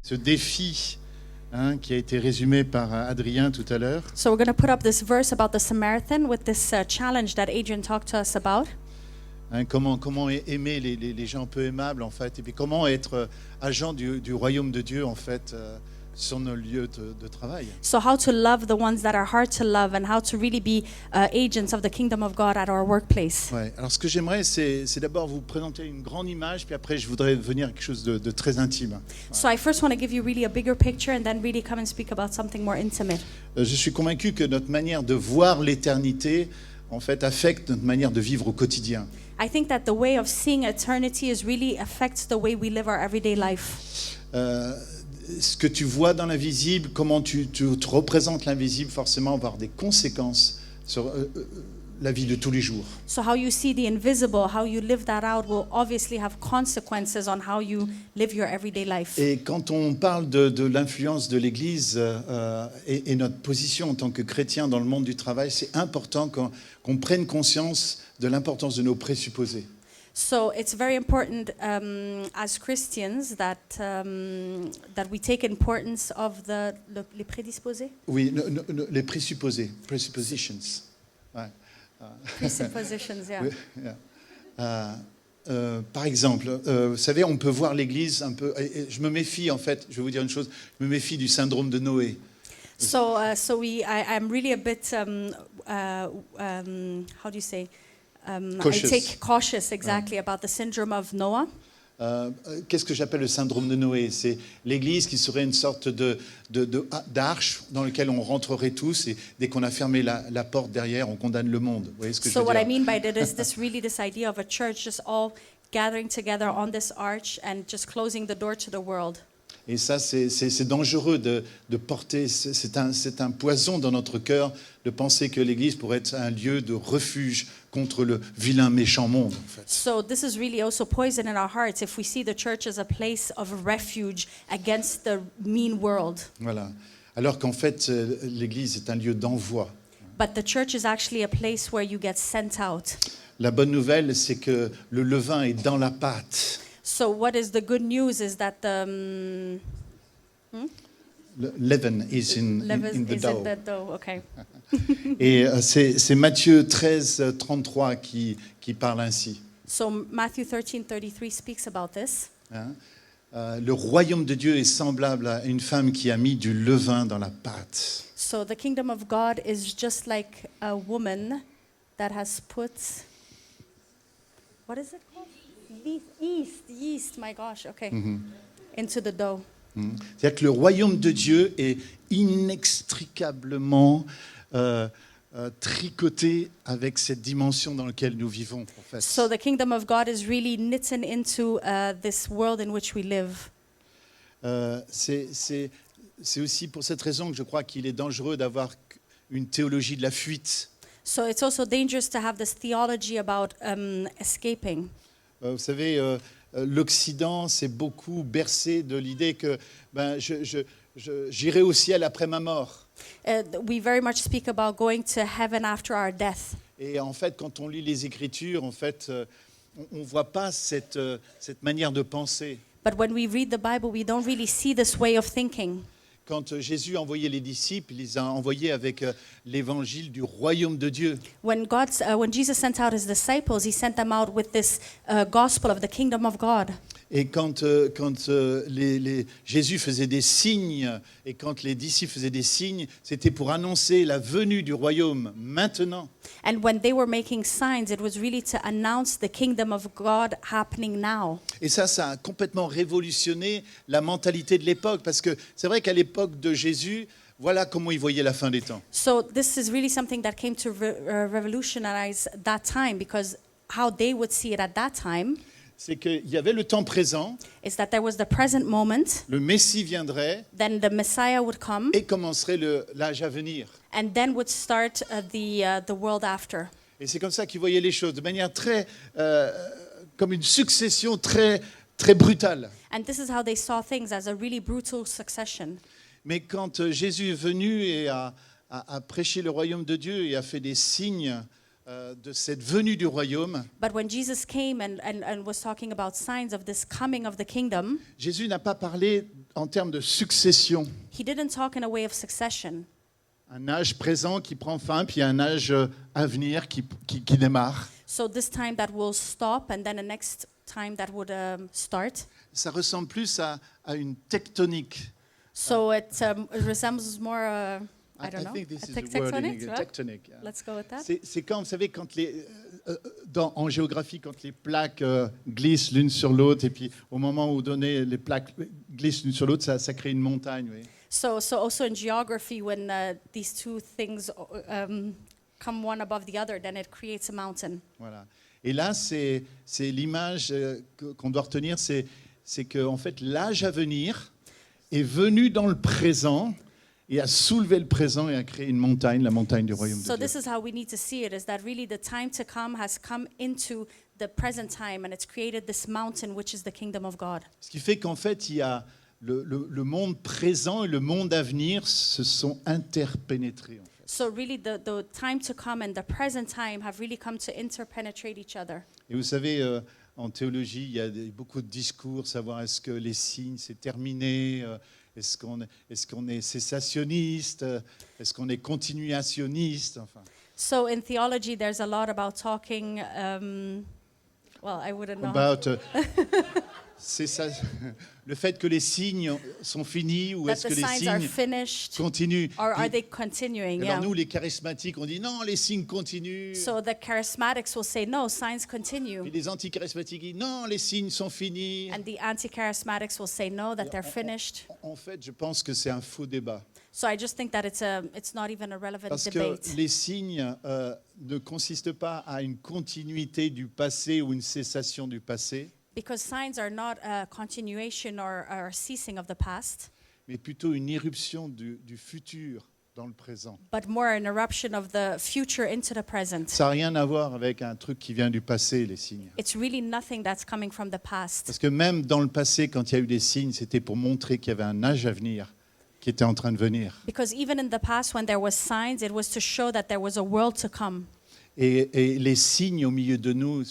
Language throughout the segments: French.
ce défi qui a été résumé par Adrien tout à l'heure. So we're going to put up this verse about the Samaritan with this challenge that Adrian talked to us about. Comment aimer les gens peu aimables en fait, et puis comment être agent du royaume de Dieu en fait sur nos lieux de travail. So how to love the ones that are hard to love and how to really be agents of the kingdom of God at our workplace. Ouais. Alors ce que j'aimerais c'est d'abord vous présenter une grande image, puis après je voudrais venir à quelque chose de très intime. So I first want to give you really a bigger picture and then really come and speak about something more intimate. Je suis convaincu que notre manière de voir l'éternité en fait affecte notre manière de vivre au quotidien. I think that the way of seeing eternity is really affects the way we live our everyday life. Ce que tu vois dans l'invisible, comment tu te représentes l'invisible, forcément va avoir des conséquences sur la vie de tous les jours. So how you see the invisible, how you live that out will obviously have consequences on how you live your everyday life. Et quand on parle de l'influence de l'Église et notre position en tant que chrétien dans le monde du travail, c'est important qu'on prenne conscience de l'importance de nos présupposés. So it's very important as Christians that we take importance of les prédisposés. Oui, les présupposés, presuppositions. Ouais. Presuppositions, yeah. Oui, yeah. Par exemple, vous savez, on peut voir l'Église un peu. Et je me méfie en fait. Je vais vous dire une chose. Je me méfie du syndrome de Noé. So I'm really a bit how do you say? Cautious. I take cautious exactly about the syndrome of Noah. Qu'est-ce que j'appelle le syndrome de Noé? C'est l'Église qui serait une sorte d'arche dans laquelle on rentrerait tous, et dès qu'on a fermé la porte derrière, on condamne le monde. Vous voyez ce que je veux So what I dire? mean by that is this idea of a church just all gathering together on this arch and just closing the door to the world. Et ça, c'est dangereux de porter, c'est un poison dans notre cœur de penser que l'Église pourrait être un lieu de refuge contre le vilain, méchant monde. En fait. So this is really also poison in our hearts if we see the church as a place of refuge against the mean world. Voilà. Alors qu'en fait, l'Église est un lieu d'envoi. But the church is actually a place where you get sent out. La bonne nouvelle, c'est que le levain est dans la pâte. So what is the good news is that Le leaven is in the dough. in the dough. Okay. Et c'est Matthieu 13, 33 qui parle ainsi. So Matthew 13:33 speaks about this. Hein? Le royaume de Dieu est semblable à une femme qui a mis du levain dans la pâte. So the kingdom of God is just like a woman that has put, what is it called? Yeast, my gosh, okay, into the dough. C'est-à-dire que le royaume de Dieu est inextricablement tricoté avec cette dimension dans laquelle nous vivons. En fait. So the kingdom of God is really knitted into this world in which we live. C'est aussi pour cette raison que je crois qu'il est dangereux d'avoir une théologie de la fuite. So it's also dangerous to have this theology about escaping. Vous savez, l'Occident s'est beaucoup bercé de l'idée que j'irai au ciel après ma mort. We very much speak about going to heaven after our death. Et en fait, quand on lit les Écritures, en fait, on ne voit pas cette manière de penser. But when we read the Bible, we don't really see this way of thinking. Quand Jésus a envoyé les disciples, il les a envoyés avec l'évangile du royaume de Dieu. When Jesus sent out his disciples, he sent them out with this gospel of the kingdom of God. Et quand Jésus faisait des signes, et quand les disciples faisaient des signes, c'était pour annoncer la venue du royaume maintenant. And when they were making signs, it was really to announce the kingdom of God happening now. Et ça a complètement révolutionné la mentalité de l'époque, parce que c'est vrai qu'à l'époque de Jésus, voilà comment ils voyaient la fin des temps. So this is really something that came to revolutionize that time, because how they would see it at that time C'est qu'il y avait le temps présent, is that there was the present moment, le Messie viendrait then the Messiah would come, et commencerait l'âge à venir. and then would start the world after. Et c'est comme ça qu'ils voyaient les choses, de manière très, comme une succession très, très brutale. And this is how they saw things, as a really brutal succession. Mais quand Jésus est venu et a prêché le royaume de Dieu et a fait des signes de cette venue du royaume, But when Jesus came and was talking about signs of this coming of the kingdom, Jésus n'a pas parlé en termes de succession. He didn't talk in a way of succession. Un âge présent qui prend fin, puis un âge à venir qui démarre. So this time that will stop, and then the next time that would start. Ça ressemble plus à une tectonique. So it resembles more, I don't know, think this a is the word in tectonic, English, right? tectonic. Yeah. Let's go with that. C'est quand, vous savez, quand en géographie, quand les plaques glissent l'une sur l'autre, et puis au moment où les plaques glissent l'une sur l'autre, ça crée une montagne. Oui. So also in geography, when these two things come one above the other, then it creates a mountain. Voilà. Et là, c'est l'image qu'on doit retenir, c'est que en fait, l'âge à venir est venu dans le présent et a soulevé le présent et a créé une montagne, la montagne du royaume So de Dieu. this is how we need to see it, is that really the time to come has come into the present time, and it's created this mountain, which is the kingdom of God. Ce qui fait qu'en fait, il y a le monde présent et le monde à venir se sont interpénétrés. En fait. So really the time to come and the present time have really come to interpenetrate each other. Et vous savez, en théologie, il y a beaucoup de discours, savoir est-ce que les signes, c'est terminé, est-ce qu'on est cessationniste, est-ce qu'on est continuationniste, enfin. So in theology, there's a lot about talking, well, I wouldn't know. About, c'est ça, le fait que les signes sont finis ou That est-ce the que les signs are signes finished, continuent. or are Et they continuing? alors Yeah. nous, les charismatiques, on dit non, les signes continuent. So the charismatics will say, no, signs Et continue. les anticharismatiques disent non, les signes sont finis. And the anti-charismatics will say, no, that they're finished. En fait, je pense que c'est un faux débat. So I just think that it's not even a relevant Parce que debate. les signes ne consistent pas à une continuité du passé ou une cessation du passé, Because signs are not a continuation or a ceasing of the past, mais plutôt une irruption du futur dans le présent. but more an eruption of the future into the present. Ça n'a rien à voir avec un truc qui vient du passé, les signes. It's really nothing that's coming from the past. Parce que même dans le passé, quand il y a eu des signes, c'était pour montrer qu'il y avait un âge à venir qui était en train de venir. Because even in the past, when there was signs, it was to show that there was a world to come. Et les signes au milieu de nous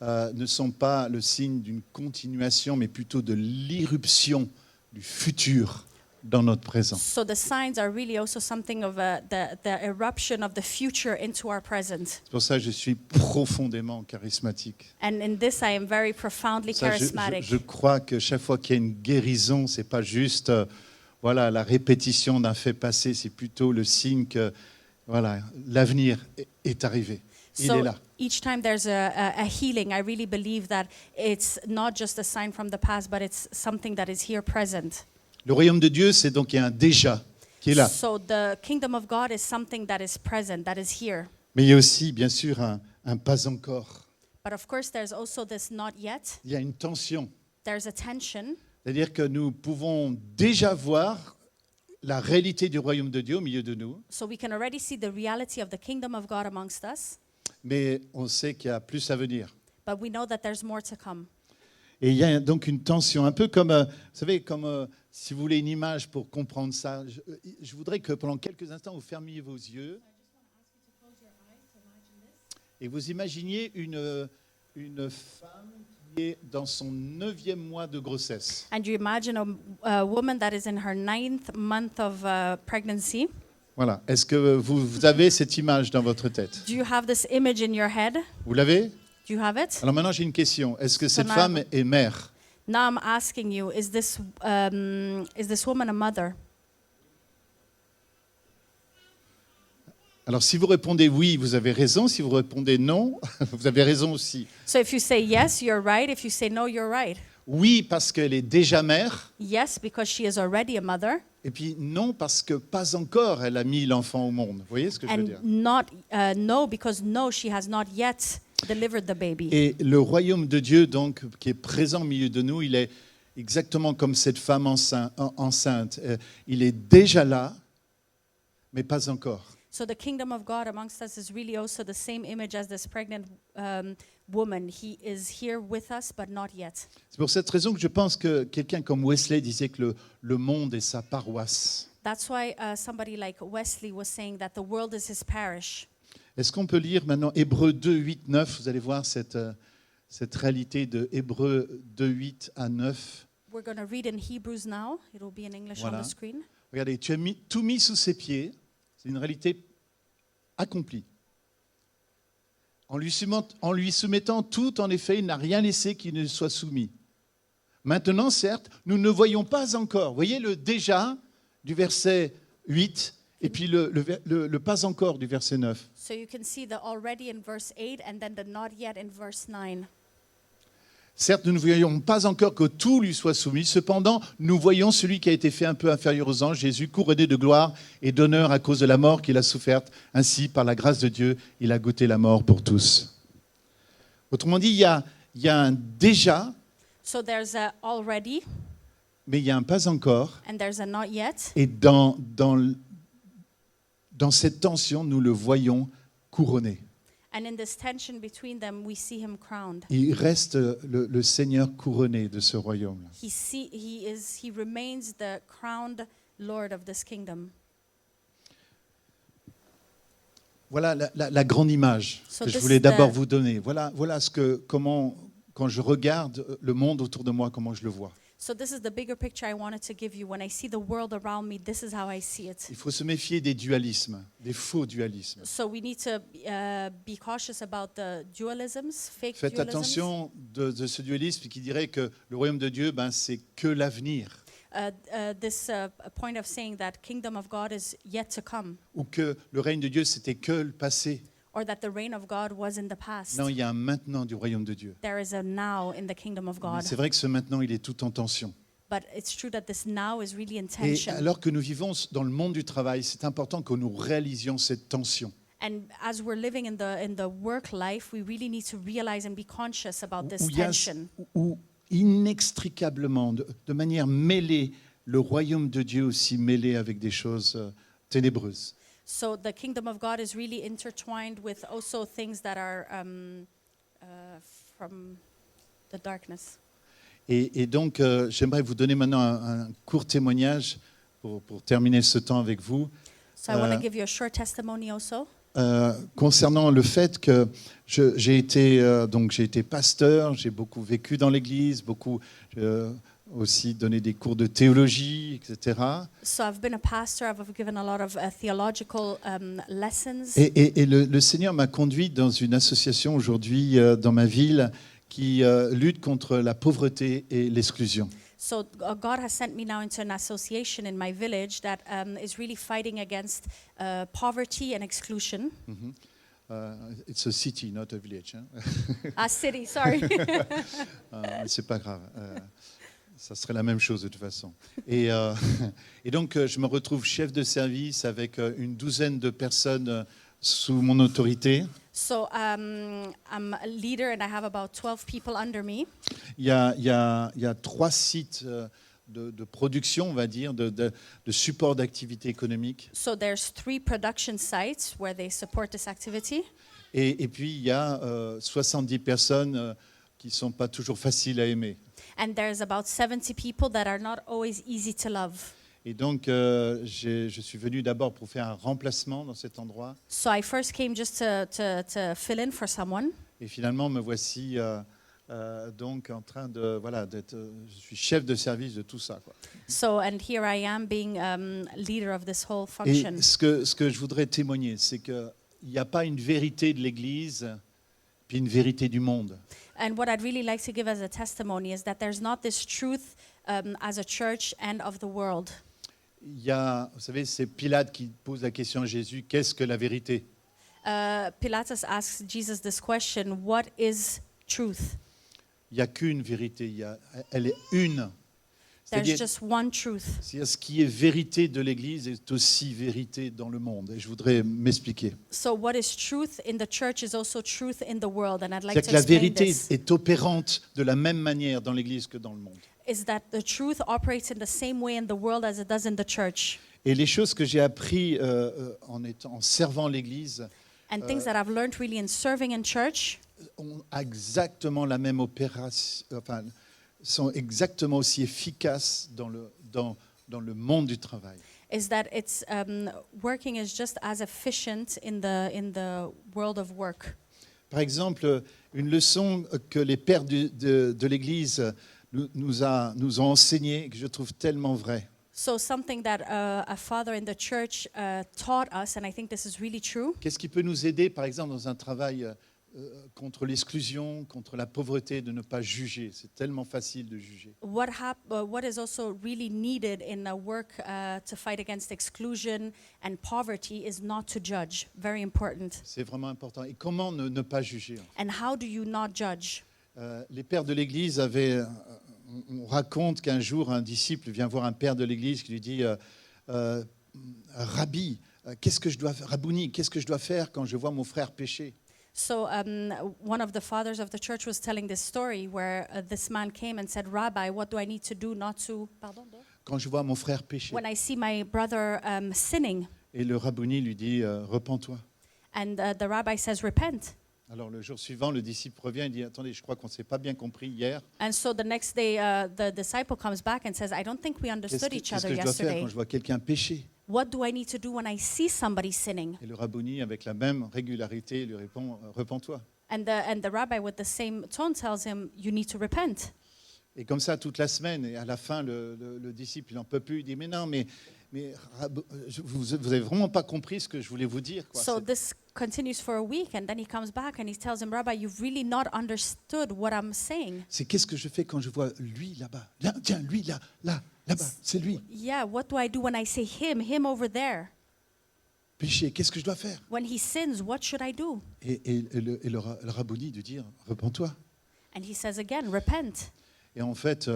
ne sont pas le signe d'une continuation, mais plutôt de l'irruption du futur dans notre présent. So the signs are really also something of the eruption of the future into our present. C'est pour ça que je suis profondément charismatique. And in this, I am very profoundly Ça, charismatic. je crois que chaque fois qu'il y a une guérison, c'est pas juste voilà, la répétition d'un fait passé, c'est plutôt le signe que voilà, l'avenir est arrivé. Il est So là. each time there's a healing, I really believe that it's not just a sign from the past, but it's something that is here present. Le royaume de Dieu, c'est donc il y a un déjà qui est là. So the kingdom of God is something that is present, that is here. Mais il y a aussi, bien sûr, un pas encore. But of course, there's also this not yet. Il y a une tension. There's a tension. C'est-à-dire que nous pouvons déjà voir la réalité du royaume de Dieu au milieu de nous, So we can already see the reality of the kingdom of God amongst us, mais on sait qu'il y a plus à venir. but we know that there's more to come. Et il y a donc une tension, un peu comme, vous savez, comme si vous voulez une image pour comprendre ça, je voudrais que pendant quelques instants, vous fermiez vos yeux et vous imaginiez une femme qui est dans son 9e mois de grossesse. And you imagine a woman that is in her 9th month of pregnancy. Voilà. Est-ce que vous avez cette image dans votre tête? Do you have this image in your head? Vous l'avez? Do you have it? Alors maintenant, j'ai une question. Est-ce que cette now- femme est mère? Now I'm asking you, is this woman a mother? Alors si vous répondez oui, vous avez raison. Si vous répondez non, vous avez raison aussi. So if you say yes, you're right. If you say no, you're right. Oui, parce qu'elle est déjà mère. Yes, because she is already a mother. Et puis non, parce que pas encore elle a mis l'enfant au monde. Vous voyez ce que je veux dire? And not no, because no, she has not yet delivered the baby. Et le royaume de Dieu, donc, qui est présent au milieu de nous, il est exactement comme cette femme enceinte. Il est déjà là, mais pas encore. So the kingdom of God amongst us is really also the same image as this pregnant woman. He is here with us, but not yet. C'est pour cette raison que je pense que quelqu'un comme Wesley disait que le monde est sa paroisse. That's why somebody like Wesley was saying that the world is his parish. Est-ce qu'on peut lire maintenant Hébreux 2, 8, 9? Vous allez voir cette réalité de Hébreux 2, 8 à 9. We're going to read in Hebrews now. It will be in English on Voilà. the screen. Regardez, tu as tout mis sous ses pieds. C'est une réalité accomplie. En lui soumettant tout, en effet, il n'a rien laissé qui ne soit soumis. Maintenant, certes, nous ne voyons pas encore. Vous voyez le déjà du verset 8 et puis le pas encore du verset 9. So you can see the already in verse 8 and then the not yet in verse 9. Certes, nous ne voyons pas encore que tout lui soit soumis. Cependant, nous voyons celui qui a été fait un peu inférieur aux anges, Jésus, couronné de gloire et d'honneur à cause de la mort qu'il a soufferte. Ainsi, par la grâce de Dieu, il a goûté la mort pour tous. Autrement dit, il y a un déjà, So there's a already mais il y a un pas encore. and there's a not yet. Et dans cette tension, nous le voyons couronné. And in this tension between them, we see him crowned. Il reste le Seigneur couronné de ce royaume. He remains the crowned Lord of this kingdom. Voilà la grande image So que je this voulais is d'abord the- vous donner. Voilà comment, quand je regarde le monde autour de moi, comment je le vois. So this is the bigger picture I wanted to give you. When I see the world around me, this is how I see it. Il faut se méfier des dualismes, des faux dualismes. So we need to be cautious about the dualisms, fake Faites dualisms. attention de ce dualisme qui dirait que le royaume de Dieu, c'est que l'avenir, This point of saying that kingdom of God is yet to come, ou que le règne de Dieu, c'était que le passé. or that the reign of God was in the past. Non, il y a un maintenant du royaume de Dieu. There is a now in the kingdom of Mais God. c'est vrai que ce maintenant, il est tout en tension. But it's true that this now is really in Et tension. alors que nous vivons dans le monde du travail, c'est important que nous réalisions cette tension. And as we're living in the work life, we really need to realize and be conscious about this Où il y a- tension. où inextricablement, de manière mêlée, le royaume de Dieu aussi mêlé avec des choses ténébreuses. So the kingdom of God is really intertwined with also things that are from the darkness. Et donc, j'aimerais vous donner maintenant un court témoignage pour terminer ce temps avec vous, So I want to give you a short testimony also. concernant le fait que j'ai été pasteur, j'ai beaucoup vécu dans l'Église, beaucoup aussi donné des cours de théologie, etc. So I've been a pastor. I've given a lot of theological lessons. Et le Seigneur m'a conduit dans une association aujourd'hui dans ma ville qui lutte contre la pauvreté et l'exclusion. So God has sent me now into an association in my village that is really fighting against poverty and exclusion. It's a city, not a village. Hein. City, sorry. Mais c'est pas grave. Ça serait la même chose de toute façon. Et donc, je me retrouve chef de service avec une douzaine de personnes sous mon autorité. So I'm a leader and I have about 12 people under me. Il y a 3 sites de production, on va dire, de support d'activité économique. So there's 3 production sites where they support this activity. Et puis, il y a 70 personnes qui ne sont pas toujours faciles à aimer. And there's about 70 people that are not always easy to love. Et donc, je suis venu d'abord pour faire un remplacement dans cet endroit. So I first came just to fill in for someone. Et finalement, me voici donc en train de d'être. Je suis chef de service de tout ça, quoi. So, and here I am being leader of this whole function. Et ce que je voudrais témoigner, c'est qu'il n'y a pas une vérité de l'Église puis une vérité du monde. And what I'd really like to give as a testimony is that there's not this truth as a church and of the world. Il y a, vous savez, c'est Pilate qui pose la question à Jésus, qu'est-ce que la vérité? Pilatus asks Jesus this question, what is truth? Il n'y a qu'une vérité, elle est une. There's C'est-à-dire, just one truth. ce qui est vérité de l'Église est aussi vérité dans le monde. Et je voudrais m'expliquer. So what is truth in the church is also truth in the world, and I'd like C'est-à-dire to que la explain vérité this. est opérante de la même manière dans l'Église que dans le monde. Is that the truth operates in the same way in the world as it does in the church. Et les choses que j'ai apprises en servant l'Église And things that I've learned really in serving in church ont exactement la même opération, enfin, sont exactement aussi efficaces dans le monde du travail. is that it's working is just as efficient in the world of work. Par exemple, une leçon que les pères de l'Église nous ont enseigné et que je trouve tellement vrai. So something that a father in the church taught us, and I think this is really true. Qu'est-ce qui peut nous aider, par exemple, dans un travail contre l'exclusion, contre la pauvreté, de ne pas juger? C'est tellement facile de juger. What is also really needed in a work to fight against exclusion and poverty is not to judge. Very important. C'est vraiment important. Et comment ne pas juger? And how do you not judge? Les pères de l'Église avaient... on raconte qu'un jour, un disciple vient voir un père de l'Église qui lui dit Rabbi, Rabouni, qu'est-ce que je dois faire quand je vois mon frère pécher? So one of the fathers of the church was telling this story where this man came and said, Rabbi, what do I need to do not to... Quand je vois mon frère pécher. When I see my brother sinning. Et le Rabbouni lui dit repens-toi. And the rabbi says, repent. Alors le jour suivant, le disciple revient et dit attendez, je crois qu'on ne s'est pas bien compris hier. And so the next day, the disciple comes back and says, I don't think we understood each Qu'est-ce other que je dois faire yesterday. quand je vois quelqu'un pécher? What do I need to do when I see somebody sinning? Et le Rabbouni, avec la même régularité, lui répond repens-toi. And the rabbi, with the same tone, tells him, you need to repent. Et comme ça toute la semaine, et à la fin, le disciple, il n'en peut plus, il dit mais non, mais vous avez vraiment pas compris ce que je voulais vous dire, quoi. So this continues for a week, and then he comes back and he tells him, Rabbi, you've really not understood what I'm saying. C'est qu'est-ce que je fais quand je vois lui là-bas? Là, tiens, lui là-bas, c'est lui. Yeah, what do I do when I say him over there? Péché, qu'est-ce que je dois faire? When he sins, what should I do? Et le Rabbouni de dire repens-toi. And he says again, repent. Et en fait,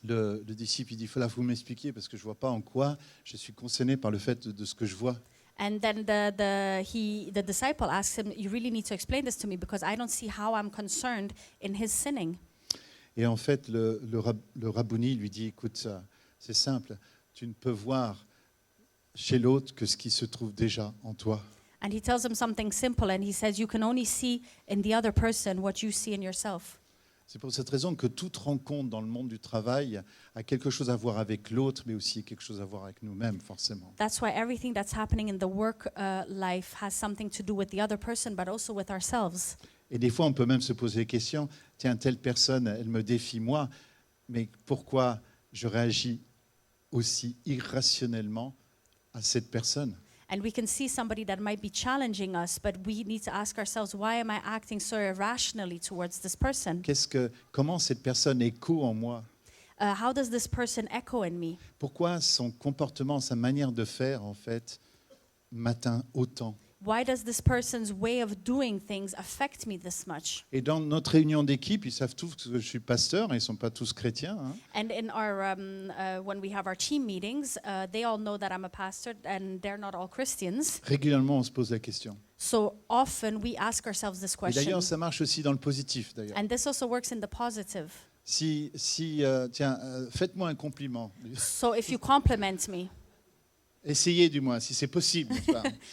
le disciple, il dit, il faut là vous m'expliquiez parce que je ne vois pas en quoi je suis concerné par le fait de ce que je vois. And then the disciple asks him, you really need to explain this to me because I don't see how I'm concerned in his sinning. Et en fait, le Rabbouni lui dit, écoute, c'est simple, tu ne peux voir chez l'autre que ce qui se trouve déjà en toi. And he tells him something simple, and he says, you can only see in the other person what you see in yourself. C'est pour cette raison que toute rencontre dans le monde du travail a quelque chose à voir avec l'autre, mais aussi quelque chose à voir avec nous-mêmes, forcément. That's why everything that's happening in the work life has something to do with the other person, but also with ourselves. Et des fois, on peut même se poser la question, tiens, telle personne, elle me défie moi, mais pourquoi je réagis aussi irrationnellement à cette personne? And we can see somebody that might be challenging us, but we need to ask ourselves, why am I acting so irrationally towards this person? Comment cette personne écho en moi? How does this person echo in me? Pourquoi son comportement, sa manière de faire, en fait, m'atteint autant? Why does this person's way of doing things affect me this much? Et dans notre réunion d'équipe, ils savent tous que je suis pasteur, ils ne sont pas tous chrétiens. Hein. And in our when we have our team meetings, they all know that I'm a pastor, and they're not all Christians. Régulièrement, on se pose la question. So often we ask ourselves this Et question. d'ailleurs, ça marche aussi dans le positif, d'ailleurs. And this also works in the positive. Faites-moi un compliment. So if you compliment me, Essayez du moins, si c'est possible.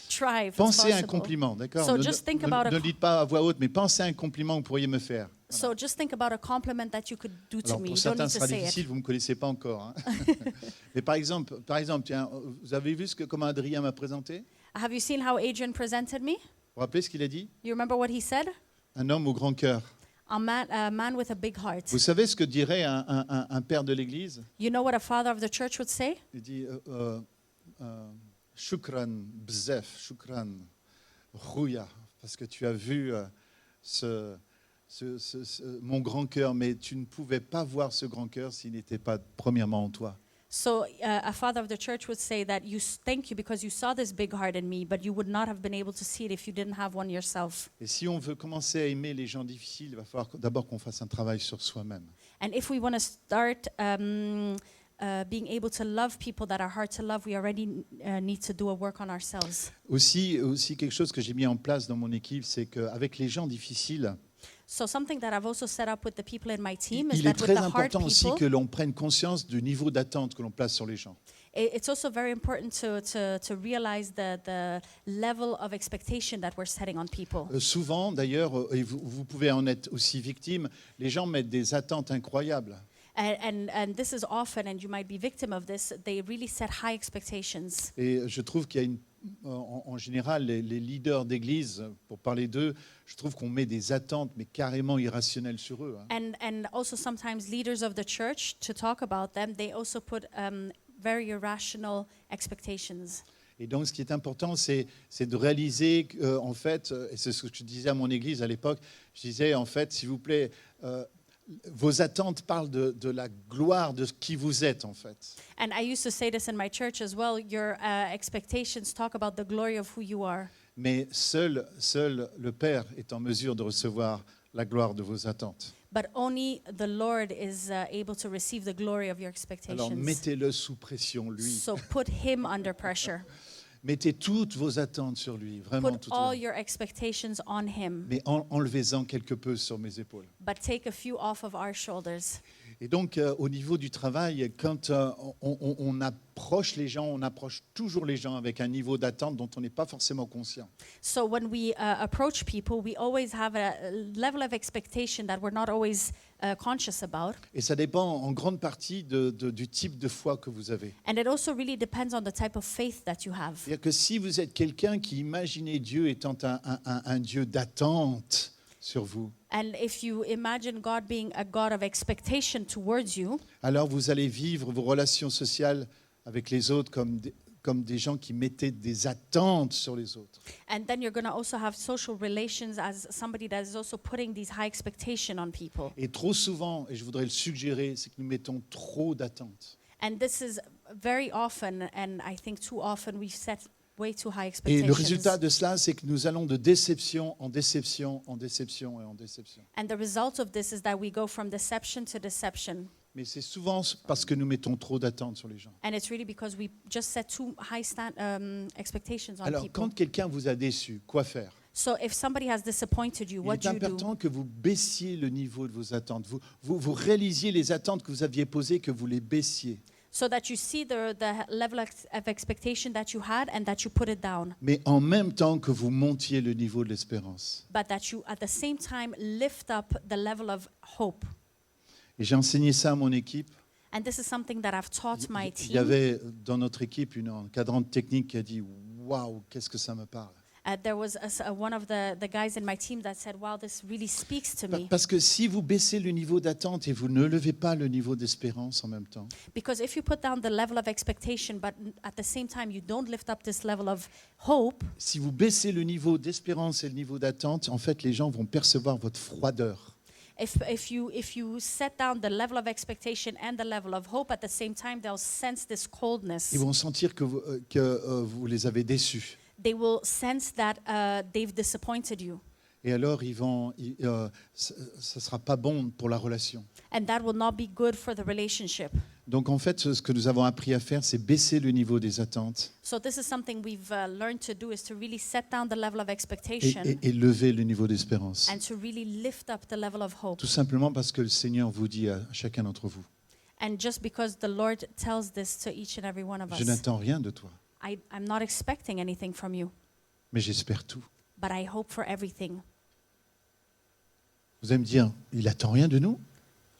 try if it's Pensez à un possible. compliment, d'accord? So just think about Ne le dites pas à voix haute, mais pensez à un compliment que vous pourriez me faire. So just think about a compliment that you could do to Alors, me. pour You don't certains, need ce to sera say difficile, it. vous ne me connaissez pas encore. Hein. Mais par exemple, tiens, vous avez vu comment Adrien m'a présenté? Have you seen how Adrian presented me? Vous vous rappelez ce qu'il a dit? You remember what he said? Un homme au grand cœur. A man with a big heart. Vous savez ce que dirait un père de l'Église? You know what a father of the church would say? Il dit Shukran bzef, shukran rouya, parce que tu as vu mon grand cœur, mais tu ne pouvais pas voir ce grand cœur s'il n'était pas premièrement en toi. So a father of the church would say that thank you because you saw this big heart in me, but you would not have been able to see it if you didn't have one yourself. Et si on veut commencer à aimer les gens difficiles, il va falloir d'abord qu'on fasse un travail sur soi-même. And if we want to start being able to love people that are hard to love, we already need to do a work on ourselves. Aussi quelque chose que j'ai mis en place dans mon équipe, c'est qu'avec les gens difficiles, So something that I've also set up with the people in my team is il est that with très the hard important aussi people, que l'on prenne conscience du niveau d'attente que l'on place sur les gens. it's also very important to realize the level of expectation that we're setting on people. Souvent, d'ailleurs, et vous pouvez en être aussi victime, les gens mettent des attentes incroyables. And this is often, and you might be victim of this, they really set high expectations. Et je trouve qu'il y a en général, les leaders d'église, pour parler d'eux, je trouve qu'on met des attentes, mais carrément irrationnelles sur eux. Hein. And also sometimes leaders of the church, to talk about them, they also put very irrational expectations. Et donc, ce qui est important, c'est de réaliser qu'en fait, et c'est ce que je disais à mon église à l'époque, je disais, en fait, s'il vous plaît, vos attentes parlent de la gloire de qui vous êtes, en fait. And I used to say this in my church as well, your expectations talk about the glory of who you are. Mais seul le Père est en mesure de recevoir la gloire de vos attentes. But only the Lord is able to receive the glory of your Alors, expectations. mettez-le sous pression, lui. So put him under pressure. Mettez toutes vos attentes sur lui, vraiment Put toutes. all your expectations on him, Mais enlevez-en quelque peu sur mes épaules. but take a few off of our shoulders. Et donc, au niveau du travail, quand on approche les gens, on approche toujours les gens avec un niveau d'attente dont on n'est pas forcément conscient. So when we approach people, we always have a level of expectation that we're not always conscious about. Et ça dépend en grande partie du type de foi que vous avez. And it also really depends on the type of faith that you have. C'est-à-dire que si vous êtes quelqu'un qui imaginait Dieu étant un Dieu d'attente sur vous, And if you imagine God being a God of expectation towards you, alors vous allez vivre vos relations sociales avec les autres comme des gens qui mettaient des attentes sur les autres. and then you're going to also have social relations as somebody that is also putting these high expectation on people. Et trop souvent, et je voudrais le suggérer, c'est que nous mettons trop d'attentes. And this is very often, and I think too often, we've set way too high Et expectations. le résultat de cela, c'est que nous allons de déception en déception, en déception et en déception. And the result of this is that we go from deception to deception. Mais c'est souvent parce que nous mettons trop d'attentes sur les gens. And it's really because we just set too high expectations on Alors, people. quand quelqu'un vous a déçu, quoi faire? So if somebody has disappointed you, Il what est do you do? important que vous baissiez le niveau de vos attentes. Vous réalisiez les attentes que vous aviez posées, que vous les baissiez. So that you see the level of expectation that you had and that you put it down. Mais en même temps que vous montiez le niveau de l'espérance. But that you, at the same time, lift up the level of hope. Et j'ai enseigné ça à mon équipe. And this is something that I've taught my Il y team. avait dans notre équipe une encadrante technique qui a dit « Waouh, qu'est-ce que ça me parle !» There was one of the guys in my team that said, wow, this really speaks to me. Parce que si vous baissez le niveau d'attente et vous ne levez pas le niveau d'espérance en même temps, Because if you put down the level of expectation, but at the same time you don't lift up this level of hope, si vous baissez le niveau d'espérance et le niveau d'attente, en fait, les gens vont percevoir votre froideur. if you set down the level of expectation and the level of hope at the same time, they'll sense this coldness. Ils vont sentir que vous les avez déçus. They will sense that they've disappointed you. Et alors, ça ne sera pas bon pour la relation. And that will not be good for the relationship. Donc, en fait, ce que nous avons appris à faire, c'est baisser le niveau des attentes So this is something we've learned to do, is to really set down the level of expectation et lever le niveau d'espérance. and to really lift up the level of hope. Tout simplement parce que le Seigneur vous dit à chacun d'entre vous, And just because the Lord tells this to each and every one of je us, n'attends rien de toi, I'm not expecting anything from you, mais j'espère tout. but I hope for everything. Vous allez me dire, il attend rien de nous?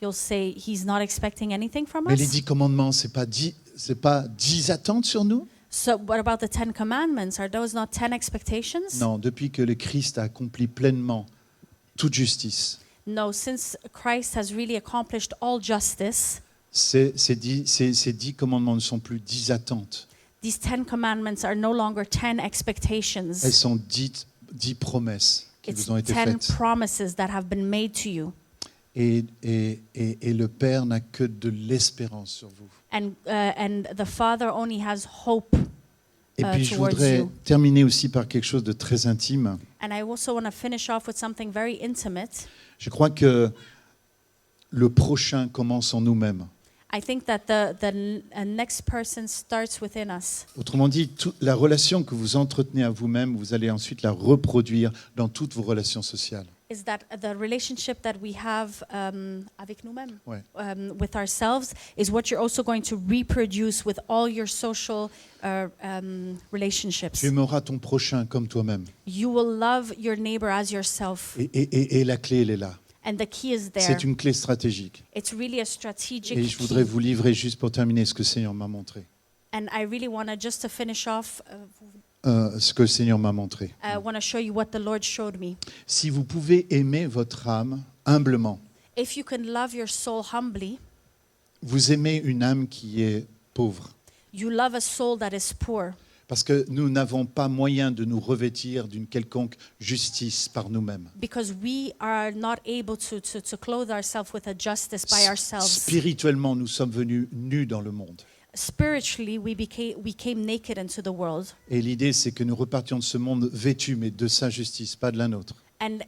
You'll say he's not expecting anything from Mais les us. 10 commandements, c'est pas 10 attentes sur nous? So what about the 10 commandments? Are those not 10 expectations? Non, depuis que le Christ a accompli pleinement toute justice, No, since Christ has really accomplished all justice, ces 10 commandements ne sont plus 10 attentes. these 10 commandments are no longer 10 expectations. Elles sont 10 promesses qui It's vous ont été 10 faites. promises that have been made to you. Et le Père n'a que de l'espérance sur vous. And the Father only has hope. Et puis je towards voudrais you. terminer aussi par quelque chose de très intime. And I also want to finish off with something very intimate. Je crois que le prochain commence en nous-mêmes. I think that the next person starts within us. Autrement dit, la relation que vous entretenez à vous-même, vous allez ensuite la reproduire dans toutes vos relations sociales. Is that the relationship that we have avec nous-mêmes, Ouais. with ourselves, is what you're also going to reproduce with all your social relationships. Tu aimeras ton prochain comme toi-même. You will love your neighbor as yourself. Et la clé, elle est là. And the key is there. C'est une clé stratégique. It's really a strategic Et je voudrais key. vous livrer juste pour terminer ce que le Seigneur m'a montré. And I really want to, just to finish off, ce que le Seigneur m'a montré. I want to show you what the Lord showed me. Si vous pouvez aimer votre âme humblement, If you can love your soul humbly, vous aimez une âme qui est pauvre. you love a soul that is poor. Parce que nous n'avons pas moyen de nous revêtir d'une quelconque justice par nous-mêmes. Because we are not able to clothe ourselves with a justice by ourselves. Spirituellement, nous sommes venus nus dans le monde. Spiritually, we came naked into the world. Et l'idée, c'est que nous repartions de ce monde vêtus, mais de sa justice, pas de la nôtre. And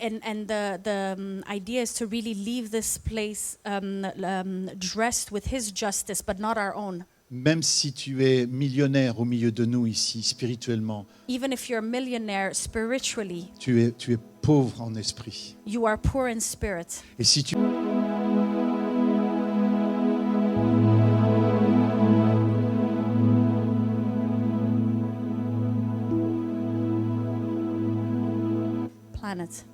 the idea is to really leave this place dressed with His justice, but not our own. Même si tu es millionnaire au milieu de nous ici, spirituellement, Even if you're a millionaire spiritually, tu es pauvre en esprit. you are poor in spirit. Et si tu... Planet.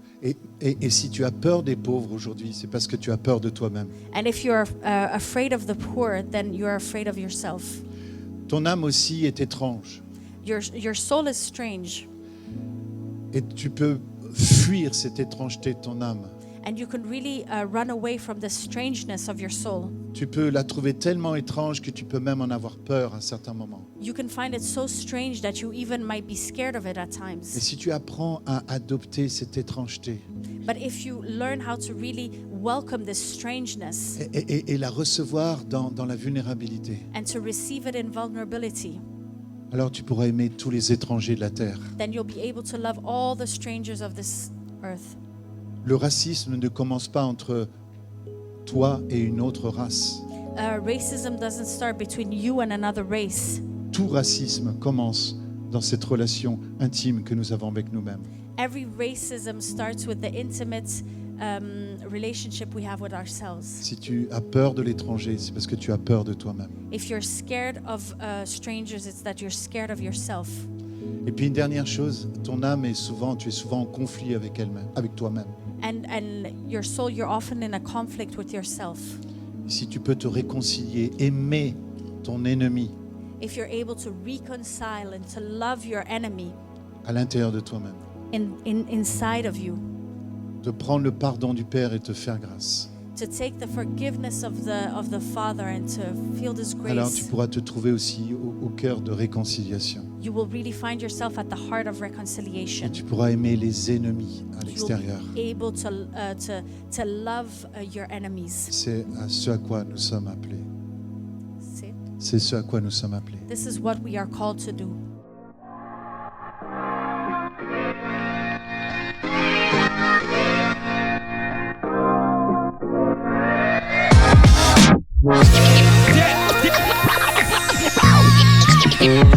Et si tu as peur des pauvres aujourd'hui, c'est parce que tu as peur de toi-même. And if you're afraid of the poor, then you're afraid of yourself. Ton âme aussi est étrange. Your soul is strange, Et tu peux fuir cette étrangeté de ton âme. and you can really run away from the strangeness of your soul. Tu peux la trouver tellement étrange que tu peux même en avoir peur à certains moments. You can find it so strange that you even might be scared of it at Et times. si tu apprends à adopter cette étrangeté But if you learn how to really welcome this strangeness et la recevoir dans la vulnérabilité, and to receive it in vulnerability, alors tu pourras aimer tous les étrangers de la terre. then you'll be able to love all the strangers of this earth. Le racisme ne commence pas entre toi et une autre race. Racism doesn't start between you and another race. Tout racisme commence dans cette relation intime que nous avons avec nous-mêmes. Every racism starts with the intimate relationship we have with ourselves. Si tu as peur de l'étranger, c'est parce que tu as peur de toi-même. If you're scared of strangers, it's that you're scared of yourself. Et puis une dernière chose, ton âme tu es souvent en conflit avec elle-même, avec toi-même. And your soul, you're often in a conflict with yourself. Si tu peux te réconcilier, aimer ton ennemi If you're able to reconcile and to love your enemy à l'intérieur de toi-même, inside of you, de prendre le pardon du Père et te faire grâce, to take the forgiveness of the Father and to feel this alors tu grace, pourras te trouver aussi au cœur de réconciliation. you will really find yourself at the heart of Et reconciliation. tu pourras aimer les ennemis à You'll l'extérieur. be able to love your enemies. C'est à ce à quoi nous sommes appelés. See? C'est ce à quoi nous sommes appelés. This is what we are called to do. Yeah.